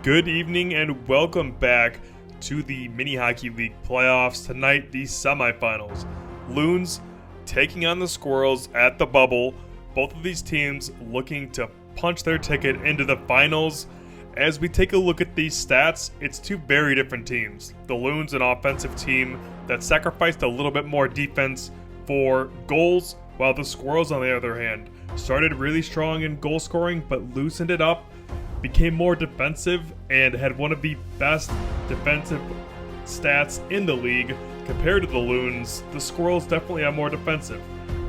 Good evening and welcome back to the Mini Hockey League playoffs. Tonight, the semifinals. Loons taking on the Squirrels at the bubble. Both of these teams looking to punch their ticket into the finals. As we take a look at these stats, it's two very different teams. The Loons, an offensive team that sacrificed a little bit more defense for goals, while the Squirrels, on the other hand, started really strong in goal scoring but loosened it up, became more defensive, and had one of the best defensive stats in the league. Compared to the Loons, the Squirrels definitely are more defensive.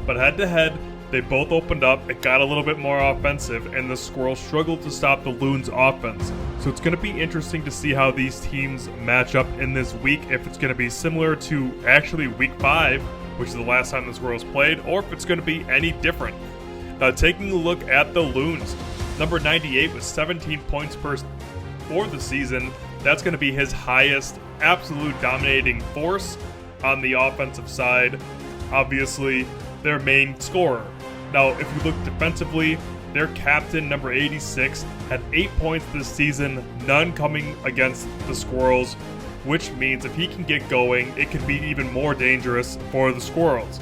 But head to head, they both opened up, it got a little bit more offensive, and the Squirrels struggled to stop the Loons' offense. So it's going to be interesting to see how these teams match up in this week, if it's going to be similar to actually week 5, which is the last time the Squirrels played, or if it's going to be any different. Now, taking a look at the Loons, number 98 with 17 points for the season. That's going to be his highest absolute dominating force on the offensive side. Obviously, their main scorer. Now, if you look defensively, their captain, number 86, had 8 points this season, none coming against the Squirrels, which means if he can get going, it could be even more dangerous for the Squirrels.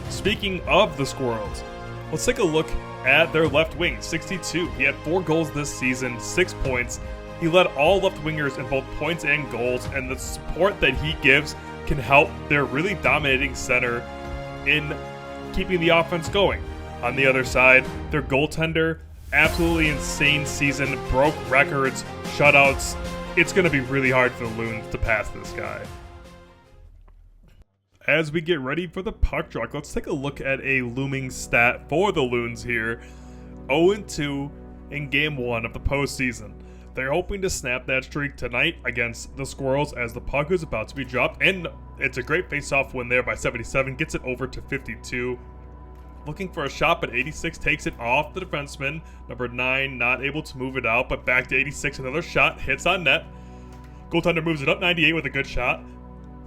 Speaking of the Squirrels, let's take a look at their left wing, 62. He had 4 goals this season, 6 points. He led all left wingers in both points and goals, and the support that he gives can help their really dominating center in keeping the offense going. On the other side, their goaltender, absolutely insane season, broke records, shutouts. It's going to be really hard for the Loons to pass this guy. As we get ready for the puck drop, let's take a look at a looming stat for the Loons here. 0-2 in Game 1 of the postseason. They're hoping to snap that streak tonight against the Squirrels as the puck is about to be dropped. And it's a great face-off win there by 77. Gets it over to 52. Looking for a shot, but 86 takes it off the defenseman. Number 9 not able to move it out, but back to 86. Another shot, hits on net. Goaltender moves it up, 98 with a good shot.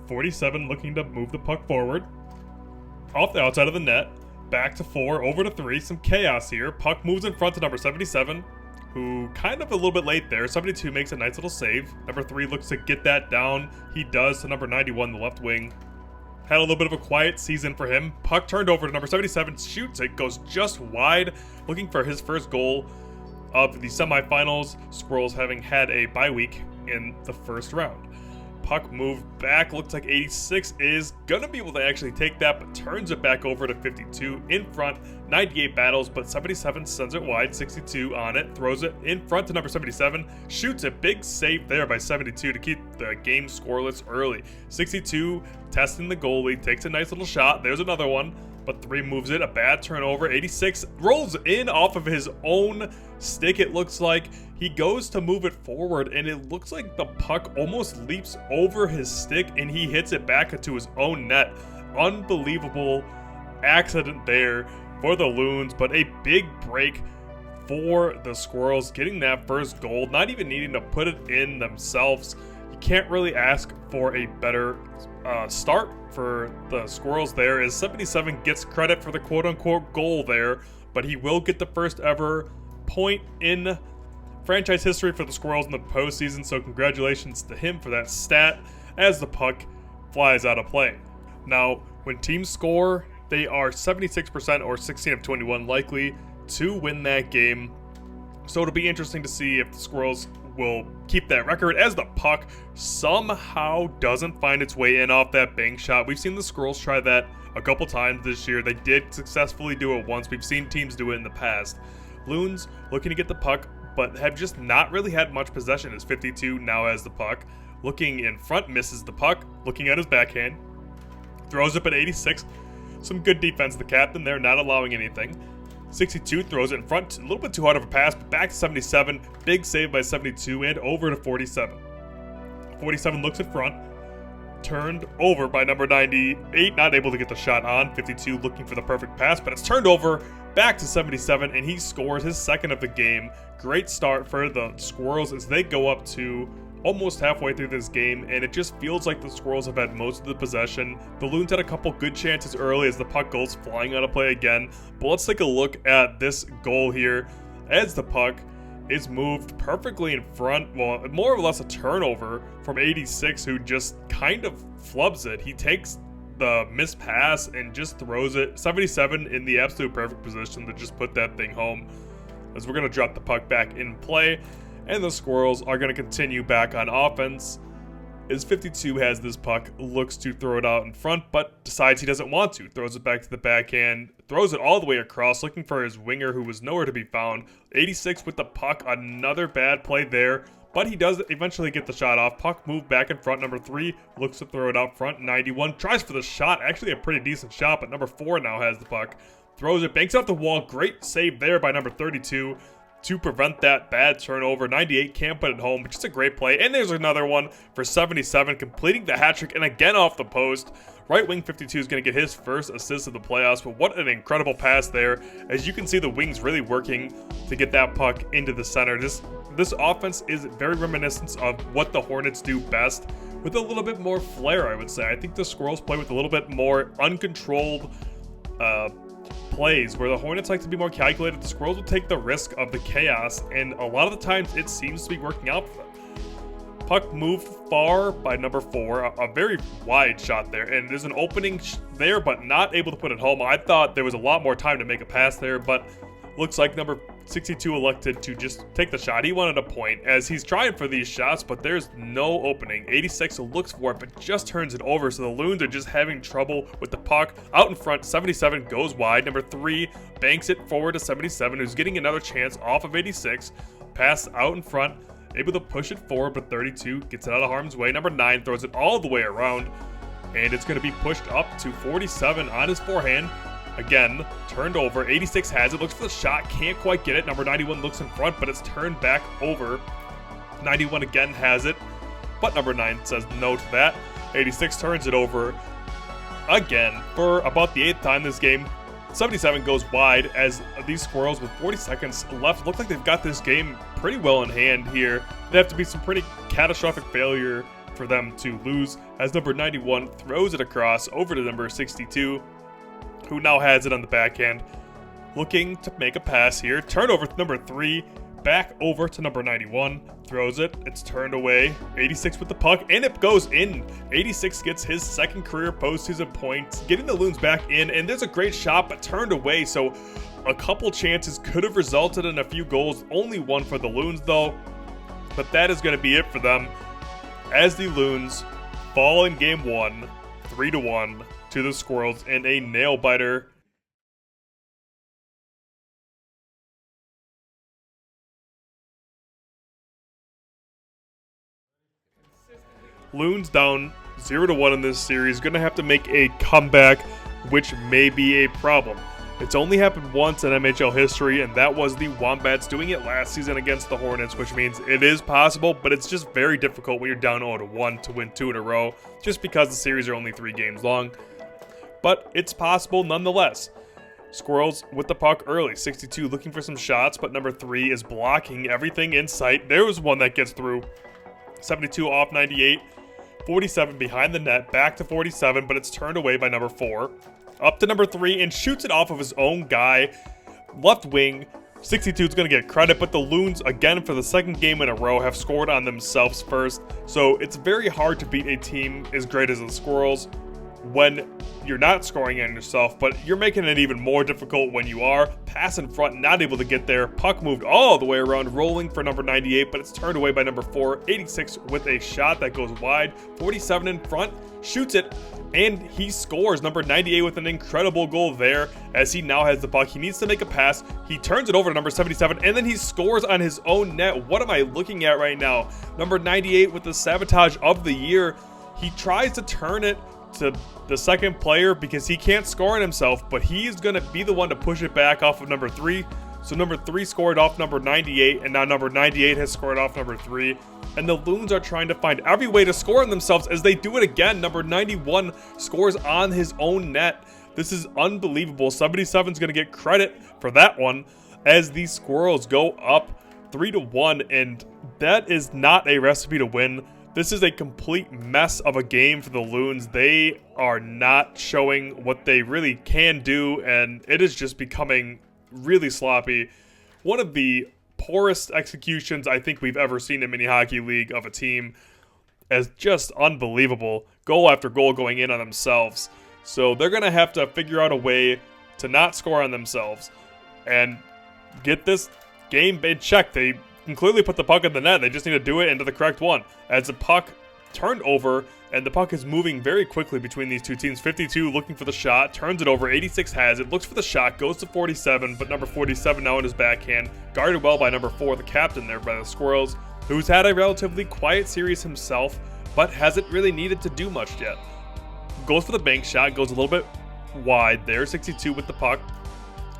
47 looking to move the puck forward. Off the outside of the net. Back to 4, over to 3. Some chaos here. Puck moves in front to number 77, who kind of a little bit late there. 72 makes a nice little save. Number 3 looks to get that down. He does to number 91, the left wing. Had a little bit of a quiet season for him. Puck turned over to number 77, shoots it, goes just wide. Looking for his first goal of the semifinals. Squirrels having had a bye week in the first round. Puck moved back, looks like 86 is gonna be able to actually take that, but turns it back over to 52 in front. 98 battles, but 77 sends it wide. 62 on it, throws it in front to number 77, shoots a big save there by 72 to keep the game scoreless early. 62 testing the goalie, takes a nice little shot. There's another one, but 3 moves it. A bad turnover. 86 rolls in off of his own stick, it looks like. He goes to move it forward, and it looks like the puck almost leaps over his stick, and he hits it back into his own net. Unbelievable accident there for the Loons, but a big break for the Squirrels, getting that first goal, not even needing to put it in themselves. You can't really ask for a better start for the Squirrels there, as 77 gets credit for the quote-unquote goal there, but he will get the first ever point in franchise history for the Squirrels in the postseason, so congratulations to him for that stat as the puck flies out of play. Now, when teams score, they are 76% or 16 of 21 likely to win that game, so it'll be interesting to see if the Squirrels will keep that record as the puck somehow doesn't find its way in off that bank shot. We've seen the Squirrels try that a couple times this year. They did successfully do it once. We've seen teams do it in the past. Loons looking to get the puck, but have just not really had much possession, as 52 now has the puck. Looking in front, misses the puck. Looking at his backhand, throws up at 86. Some good defense, the captain there, not allowing anything. 62 throws it in front, a little bit too hard of a pass, but back to 77. Big save by 72 and over to 47. 47 looks in front, turned over by number 98, not able to get the shot on. 52 looking for the perfect pass, but it's turned over back to 77, and he scores his second of the game. Great start for the Squirrels as they go up to almost halfway through this game, and it just feels like the Squirrels have had most of the possession. The Loons had a couple good chances early as the puck goes flying out of play again, but let's take a look at this goal here as the puck is moved perfectly in front. Well, more or less a turnover from 86, who just kind of flubs it. He takes the missed pass and just throws it. 77 in the absolute perfect position to just put that thing home, as we're going to drop the puck back in play, and the Squirrels are going to continue back on offense. As 52 has this puck, looks to throw it out in front, but decides he doesn't want to. Throws it back to the backhand, throws it all the way across, looking for his winger, who was nowhere to be found. 86 with the puck, another bad play there, but he does eventually get the shot off. Puck moved back in front. Number 3 looks to throw it out front. 91 tries for the shot, actually a pretty decent shot, but number 4 now has the puck. Throws it, banks off the wall. Great save there by number 32. To prevent that bad turnover. 98 can't put it home, but just a great play. And there's another one for 77, completing the hat trick, and again off the post. Right wing 52 is going to get his first assist of the playoffs, but what an incredible pass there. As you can see, the wings really working to get that puck into the center. This offense is very reminiscent of what the Hornets do best, with a little bit more flair, I would say. I think the Squirrels play with a little bit more uncontrolled plays, where the Hornets like to be more calculated. The Squirrels will take the risk of the chaos, and a lot of the times it seems to be working out for them. Puck moved far by number 4, a very wide shot there, and there's an opening there, but not able to put it home. I thought there was a lot more time to make a pass there, but looks like number 62 elected to just take the shot. He wanted a point, as he's trying for these shots, but there's no opening. 86 looks for it, but just turns it over, so the Loons are just having trouble with the puck. Out in front, 77 goes wide. Number 3 banks it forward to 77, who's getting another chance off of 86. Pass out in front, able to push it forward, but 32 gets it out of harm's way. Number 9 throws it all the way around, and it's going to be pushed up to 47 on his forehand. Again, turned over. 86 has it, looks for the shot, can't quite get it. Number 91 looks in front, but it's turned back over. 91 again has it, but number 9 says no to that. 86 turns it over again for about the 8th time this game. 77 goes wide, as these Squirrels with 40 seconds left look like they've got this game pretty well in hand here. They have to be some pretty catastrophic failure for them to lose, as number 91 throws it across over to number 62, who now has it on the backhand, looking to make a pass here. Turnover to number 3, back over to number 91, throws it, it's turned away. 86 with the puck, and it goes in. 86 gets his second career postseason point, getting the Loons back in, and there's a great shot, but turned away, so a couple chances could have resulted in a few goals. Only one for the Loons, though, but that is going to be it for them, as the Loons fall in game 1, 3-1. To the Squirrels in a nail-biter. Loons down 0-1 in this series, going to have to make a comeback, which may be a problem. It's only happened once in MHL history, and that was the Wombats doing it last season against the Hornets, which means it is possible, but it's just very difficult when you're down 0-1 to win 2 in a row, just because the series are only 3 games long. But it's possible nonetheless. Squirrels with the puck early. 62 looking for some shots, but number 3 is blocking everything in sight. There was one that gets through. 72 off 98. 47 behind the net, back to 47, but it's turned away by number 4. Up to number 3 and shoots it off of his own guy. Left wing. 62 is going to get credit, but the Loons, again for the second game in a row, have scored on themselves first. So it's very hard to beat a team as great as the Squirrels when you're not scoring on yourself, but you're making it even more difficult when you are. Pass in front, not able to get there. Puck moved all the way around, rolling for number 98, but it's turned away by number 4. 86 with a shot that goes wide. 47 in front, shoots it, and he scores. Number 98 with an incredible goal there, as he now has the puck. He needs to make a pass. He turns it over to number 77, and then he scores on his own net. What am I looking at right now? Number 98 with the sabotage of the year. He tries to turn it to the second player because he can't score on himself, but he's going to be the one to push it back off of number 3. So number 3 scored off number 98, and now number 98 has scored off number 3. And the Loons are trying to find every way to score on themselves as they do it again. Number 91 scores on his own net. This is unbelievable. 77 is going to get credit for that one, as these Squirrels go up 3-1, and that is not a recipe to win. This is a complete mess of a game for the Loons. They are not showing what they really can do, and it is just becoming really sloppy. One of the poorest executions I think we've ever seen in Mini Hockey League of a team, as just unbelievable. Goal after goal going in on themselves. So they're going to have to figure out a way to not score on themselves and get this game in check. They can clearly put the puck in the net. They just need to do it into the correct one. As the puck turned over, and the puck is moving very quickly between these two teams. 52 looking for the shot, turns it over. 86 has it, looks for the shot, goes to 47, but number 47 now in his backhand. Guarded well by number 4, the captain there by the Squirrels, who's had a relatively quiet series himself, but hasn't really needed to do much yet. Goes for the bank shot, goes a little bit wide there. 62 with the puck.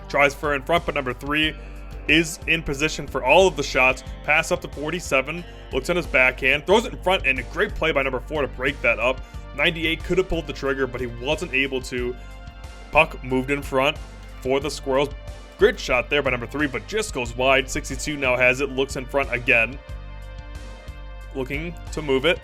Tries for in front, but number 3 is in position for all of the shots. Pass up to 47, looks on his backhand, throws it in front, and a great play by number 4 to break that up. 98 could have pulled the trigger, but he wasn't able to. Puck moved in front for the Squirrels. Great shot there by number 3, but just goes wide. 62 now has it, looks in front again. Looking to move it.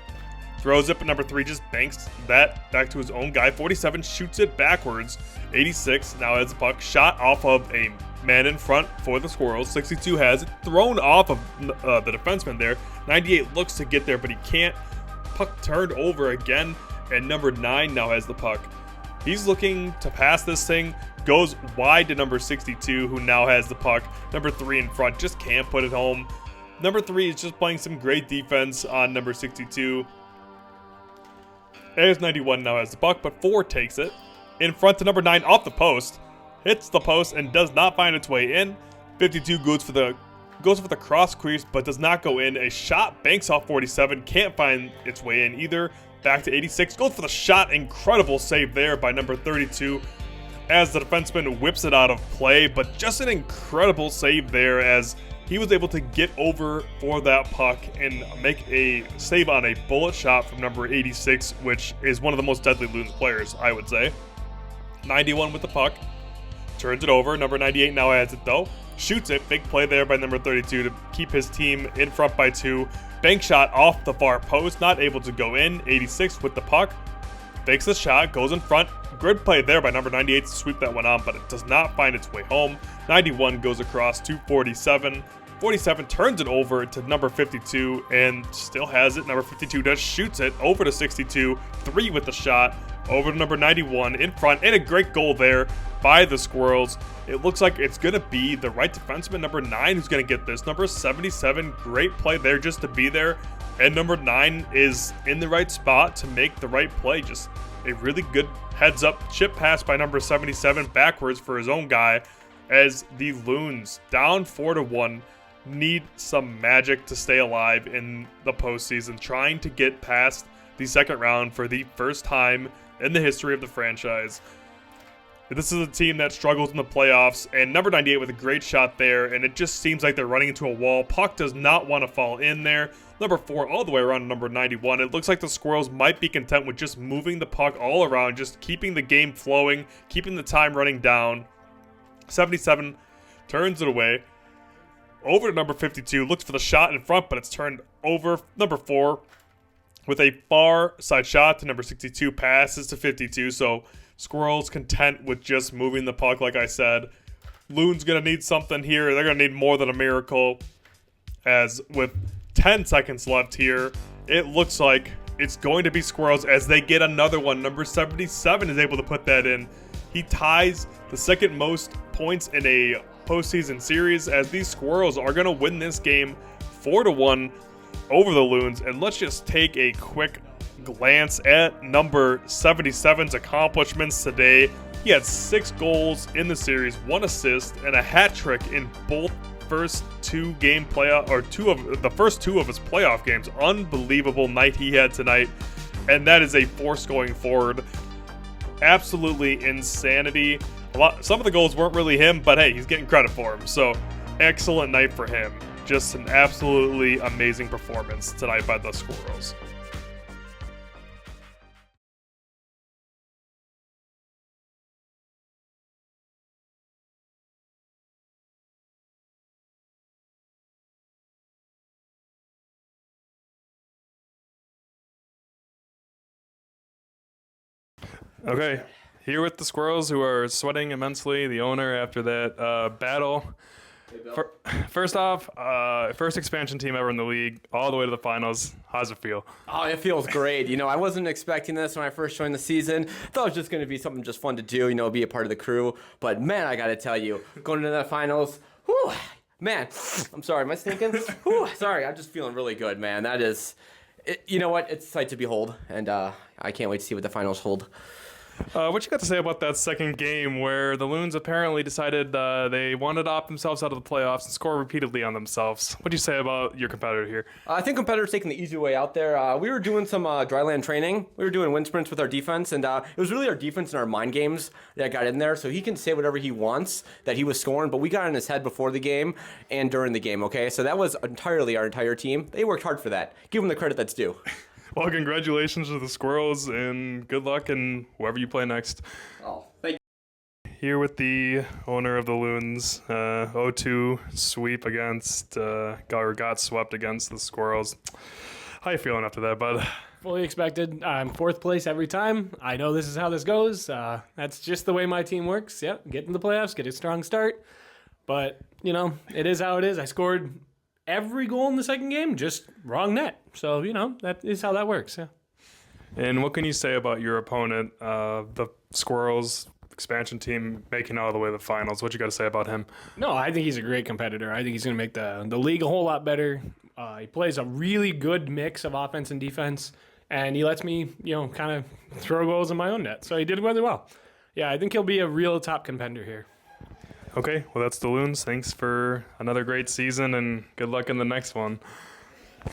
Throws it, but number 3 just banks that back to his own guy. 47 shoots it backwards. 86 now has the puck. Shot off of a man in front for the Squirrels. 62 has it. Thrown off of the defenseman there. 98 looks to get there, but he can't. Puck turned over again, and number 9 now has the puck. He's looking to pass this thing. Goes wide to number 62, who now has the puck. Number 3 in front just can't put it home. Number 3 is just playing some great defense on number 62. As 91 now has the puck, but 4 takes it. In front to number 9 off the post. Hits the post and does not find its way in. 52 goes for the cross crease, but does not go in. A shot banks off 47, can't find its way in either. Back to 86, goes for the shot. Incredible save there by number 32 as the defenseman whips it out of play, but just an incredible save there as he was able to get over for that puck and make a save on a bullet shot from number 86, which is one of the most deadly Loons players, I would say. 91 with the puck. Turns it over. Number 98 now has it, though. Shoots it. Big play there by number 32 to keep his team in front by 2. Bank shot off the far post. Not able to go in. 86 with the puck. Fakes the shot. Goes in front. Good play there by number 98 to sweep that one on, but it does not find its way home. 91 goes across to 47. 47 turns it over to number 52 and still has it. Number 52 does shoots it over to 62. 3 with the shot. Over to number 91 in front, and a great goal there by the Squirrels. It looks like it's going to be the right defenseman, number 9, who's going to get this. Number 77, great play there just to be there. And number 9 is in the right spot to make the right play. Just a really good heads-up chip pass by number 77 backwards for his own guy as the Loons, down 4-1, need some magic to stay alive in the postseason, trying to get past the second round for the first time in the history of the franchise. This is a team that struggles in the playoffs, and number 98 with a great shot there, and it just seems like they're running into a wall. Puck does not want to fall in there. Number 4 all the way around to number 91. It looks like the Squirrels might be content with just moving the puck all around, just keeping the game flowing, keeping the time running down. 77 turns it away. Over to number 52, looks for the shot in front, but it's turned over. Number 4 with a far side shot to number 62, passes to 52, so Squirrels content with just moving the puck, like I said. Loons going to need something here. They're going to need more than a miracle, as with 10 seconds left here, it looks like it's going to be Squirrels as they get another one. Number 77 is able to put that in. He ties the second most points in a postseason series, as these Squirrels are going to win this game 4-1 over the Loons. And let's just take a quick glance at number 77's accomplishments today. He had 6 goals in the series, 1 assist, and a hat trick in both first two game playoff, or the first two of his playoff games. Unbelievable night he had tonight, and that is a force going forward. Absolutely insanity. Some of the goals weren't really him, but hey, he's getting credit for them. So excellent night for him. Just an absolutely amazing performance tonight by the Squirrels. Okay, here with the Squirrels, who are sweating immensely. The owner, after that battle First off, first expansion team ever in the league, all the way to the finals. How's it feel? Oh, it feels great. I wasn't expecting this when I first joined the season. Thought it was just going to be something just fun to do, be a part of the crew. But man, I got to tell you, going into the finals, whew, man, I'm sorry, am I stinking? Whew, sorry, I'm just feeling really good, man. That is, you know what? It's a sight to behold, and I can't wait to see what the finals hold. What you got to say about that second game where the Loons apparently decided they wanted to opt themselves out of the playoffs and score repeatedly on themselves? What do you say about your competitor here? I think competitors taking the easy way out there. We were doing some dryland training. We were doing wind sprints with our defense, and it was really our defense and our mind games that got in there. So he can say whatever he wants that he was scoring, but we got in his head before the game and during the game, okay? So that was entirely our entire team. They worked hard for that. Give them the credit that's due. Well, congratulations to the Squirrels, and good luck in whoever you play next. Oh, thank you. Here with the owner of the Loons, 0-2 sweep against, got swept against the Squirrels. How you feeling after that, bud? Fully expected. I'm fourth place every time. I know this is how this goes. That's just the way my team works. Yep, get in the playoffs, get a strong start. But, it is how it is. I scored every goal in the second game, just wrong net. So, that is how that works, yeah. And what can you say about your opponent, the Squirrels expansion team, making it all the way to the finals? What you got to say about him? No, I think he's a great competitor. I think he's going to make the league a whole lot better. He plays a really good mix of offense and defense, and he lets me, kind of throw goals in my own net. So he did really well. Yeah, I think he'll be a real top contender here. Okay, well, that's the Loons. Thanks for another great season, and good luck in the next one.